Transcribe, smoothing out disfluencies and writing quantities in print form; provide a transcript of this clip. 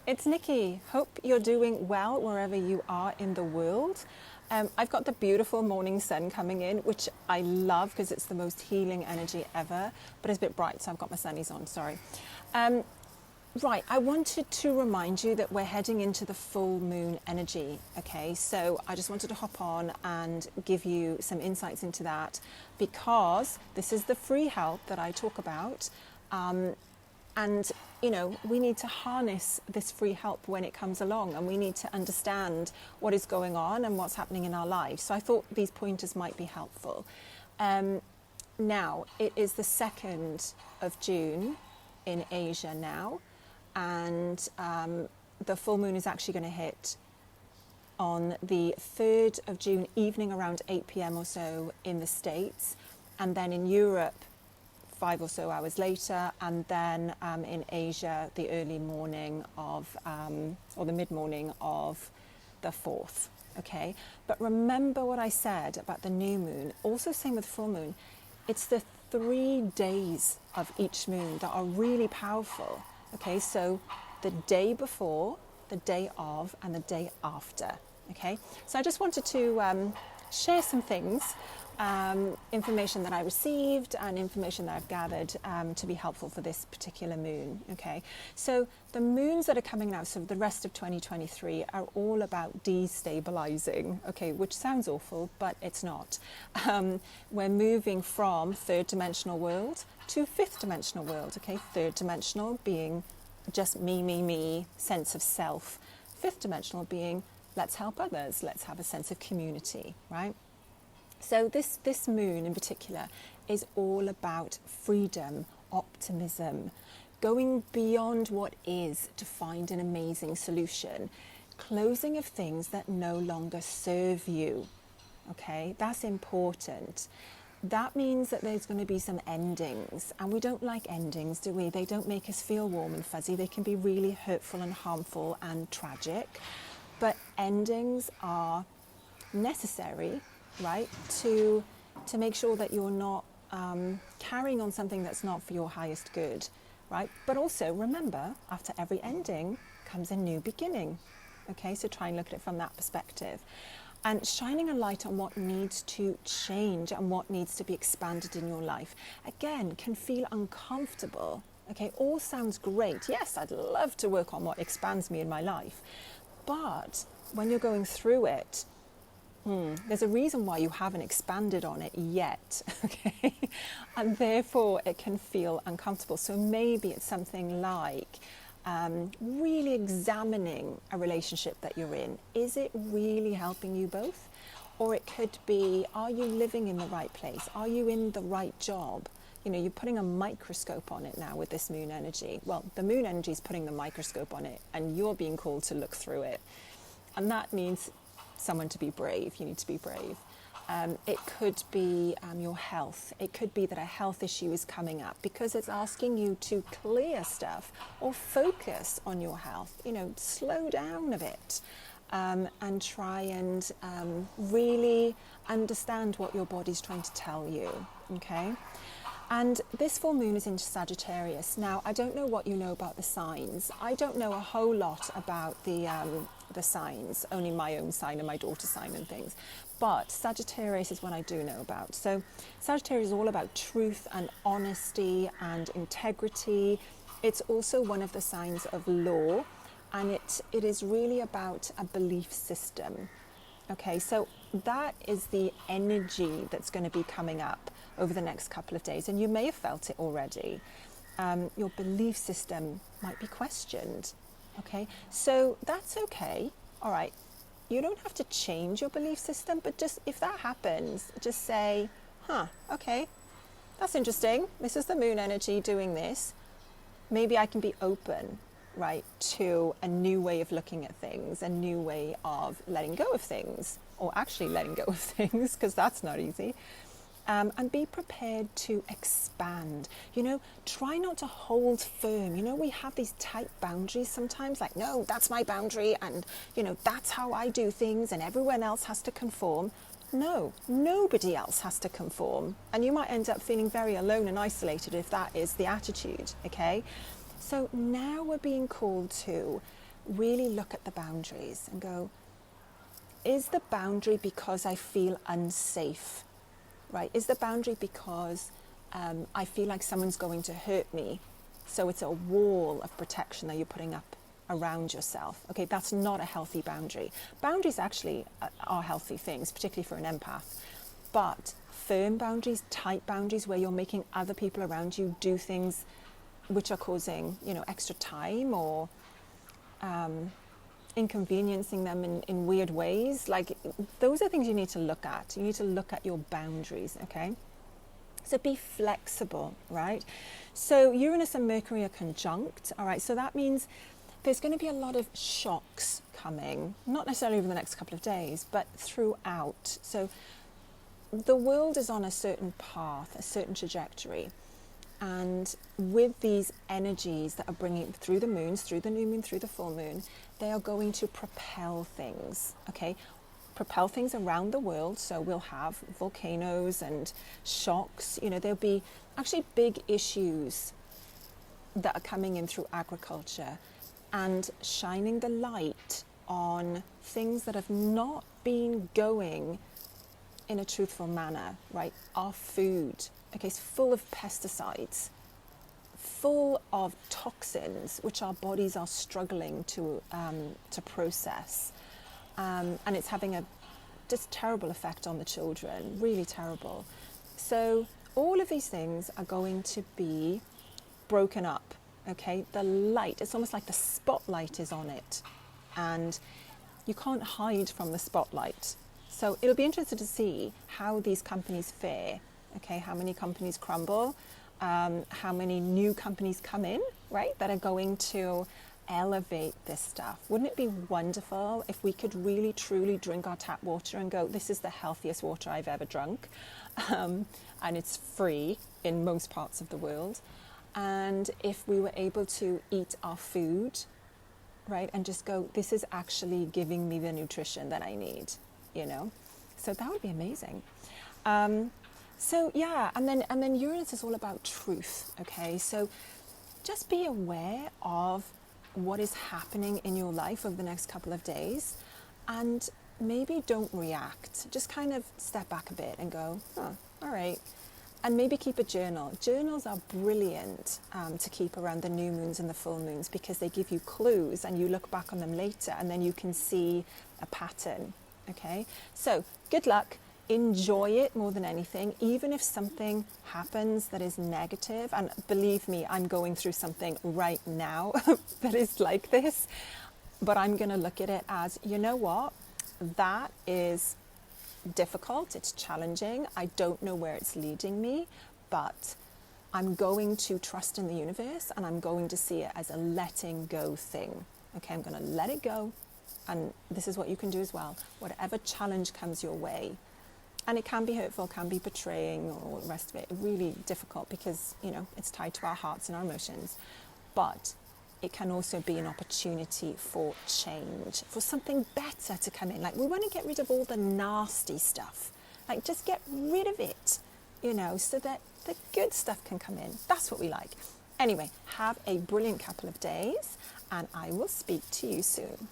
It's Nikki. Hope you're doing well wherever you are in the world. I've got the beautiful morning sun coming in, which I love because it's the most healing energy ever, but it's a bit bright, so I've got my sunnies on, sorry. Right, I wanted to remind you that we're heading into the full moon energy, okay? So I just wanted to hop on and give you some insights into that because this is the free help that I talk about. And, you know, we need to harness this free help when it comes along, and we need to understand what is going on and what's happening in our lives. So I thought these pointers might be helpful. Now, it is the 2nd of June in Asia now, and the full moon is actually going to hit on the 3rd of June evening around 8 p.m. or so in the States, and then in Europe 5 or so hours later, and then in Asia the early morning of or the mid-morning of the 4th. Okay, but remember what I said about the new moon, also same with full moon. It's the 3 days of each moon that are really powerful. Okay, so the day before, the day of, and the day after. Okay, so I just wanted to share some things, information that I received and information that I've gathered to be helpful for this particular moon. Okay, so the moons that are coming now, so the rest of 2023, are all about destabilizing. Okay, which sounds awful, but it's not. We're moving from 3rd dimensional world to 5th dimensional world. Okay, 3rd dimensional being just me, sense of self. 5th dimensional being let's help others, let's have a sense of community, right? So this moon in particular is all about freedom, optimism, going beyond what is to find an amazing solution, closing of things that no longer serve you. Okay, that's important. That means that there's going to be some endings, and we don't like endings, do we? They don't make us feel warm and fuzzy. They can be really hurtful and harmful and tragic, but endings are necessary, right, to make sure that you're not carrying on something that's not for your highest good, right? But also remember, after every ending comes a new beginning. Okay, so try and look at it from that perspective, and shining a light on what needs to change and what needs to be expanded in your life, again, can feel uncomfortable. Okay, all sounds great. Yes, I'd love to work on what expands me in my life, but when you're going through it, there's a reason why you haven't expanded on it yet, okay? And therefore it can feel uncomfortable. So maybe it's something like really examining a relationship that you're in. Is it really helping you both? Or it could be, are you living in the right place? Are you in the right job? You know, you're putting a microscope on it now with this moon energy. Well, the moon energy is putting the microscope on it, and you're being called to look through it. And that means someone to be brave. You need to be brave. It could be your health. It could be that a health issue is coming up because it's asking you to clear stuff or focus on your health. You know, slow down a bit and try and really understand what your body's trying to tell you. Okay. And this full moon is in Sagittarius. Now, I don't know what you know about the signs. I don't know a whole lot about the signs, only my own sign and my daughter's sign and things. But Sagittarius is what I do know about. So Sagittarius is all about truth and honesty and integrity. It's also one of the signs of law, and it is really about a belief system. Okay, so that is the energy that's going to be coming up over the next couple of days, and you may have felt it already. Your belief system might be questioned. Okay, so that's okay. All right, you don't have to change your belief system, but just if that happens, just say, okay, that's interesting. This is the moon energy doing this. Maybe I can be open, right, to a new way of looking at things, a new way of letting go of things, or actually letting go of things, because that's not easy. And be prepared to expand. You know, try not to hold firm. You know, we have these tight boundaries sometimes, like, no, that's my boundary, and, you know, that's how I do things, and everyone else has to conform. No, nobody else has to conform. And you might end up feeling very alone and isolated if that is the attitude, okay? So now we're being called to really look at the boundaries and go, is the boundary because I feel unsafe, right? Is the boundary because I feel like someone's going to hurt me? So it's a wall of protection that you're putting up around yourself. Okay, that's not a healthy boundary. Boundaries actually are healthy things, particularly for an empath. But firm boundaries, tight boundaries, where you're making other people around you do things which are causing, extra time or inconveniencing them in weird ways, like those are things you need to look at. You need to look at your boundaries, okay? So be flexible, right? So Uranus and Mercury are conjunct, all right? So that means there's going to be a lot of shocks coming, not necessarily over the next couple of days, but throughout. So the world is on a certain path, a certain trajectory. And with these energies that are bringing through the moons, through the new moon, through the full moon, they are going to propel things, okay? Propel things around the world. So we'll have volcanoes and shocks. There'll be actually big issues that are coming in through agriculture and shining the light on things that have not been going in a truthful manner, right? Our food, okay, it's full of pesticides, full of toxins, which our bodies are struggling to process. And it's having a just terrible effect on the children, really terrible. So all of these things are going to be broken up, okay? The light, it's almost like the spotlight is on it, and you can't hide from the spotlight. So it'll be interesting to see how these companies fare, okay? How many companies crumble, how many new companies come in, right? That are going to elevate this stuff. Wouldn't it be wonderful if we could really truly drink our tap water and go, this is the healthiest water I've ever drunk, and it's free in most parts of the world. And if we were able to eat our food, right, and just go, this is actually giving me the nutrition that I need, so that would be amazing. So yeah, and then Uranus is all about truth, okay? So just be aware of what is happening in your life over the next couple of days, and maybe don't react. Just kind of step back a bit and go, all right. And maybe keep a journal. Journals are brilliant to keep around the new moons and the full moons, because they give you clues and you look back on them later and then you can see a pattern, okay? So good luck. Enjoy it more than anything, even if something happens that is negative. And believe me, I'm going through something right now that is like this, but I'm going to look at it as, you know what, that is difficult, it's challenging, I don't know where it's leading me, but I'm going to trust in the universe and I'm going to see it as a letting go thing. Okay, I'm going to let it go, and this is what you can do as well. Whatever challenge comes your way, and it can be hurtful, can be betraying, or all the rest of it, really difficult, because it's tied to our hearts and our emotions, but it can also be an opportunity for change, for something better to come in. Like, we want to get rid of all the nasty stuff, like just get rid of it, so that the good stuff can come in. That's what we like. Anyway, have a brilliant couple of days, and I will speak to you soon.